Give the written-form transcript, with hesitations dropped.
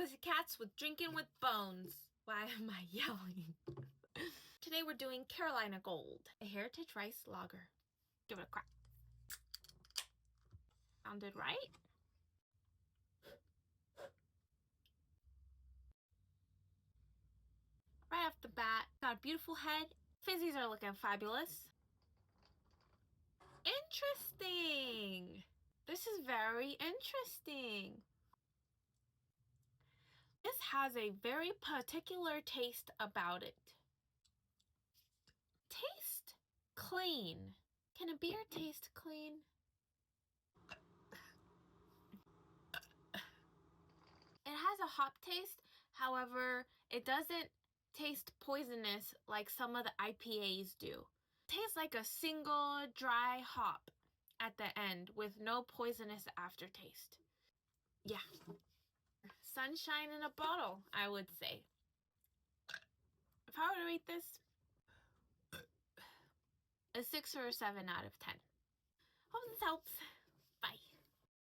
Pussycats with Drinking with Bones. Why am I yelling? Today we're doing Carolina Gold, a heritage rice lager. Give it a crack. Sounded right? Right off the bat, got a beautiful head. Fizzies are looking fabulous. Interesting! This is very interesting. This has a very particular taste about it. Taste clean. Can a beer taste clean? It has a hop taste, however, it doesn't taste poisonous like some of the IPAs do. It tastes like a single dry hop at the end with no poisonous aftertaste. Yeah. Sunshine in a bottle, I would say. If I were to rate this, a 6 or a 7 out of 10. Hope this helps.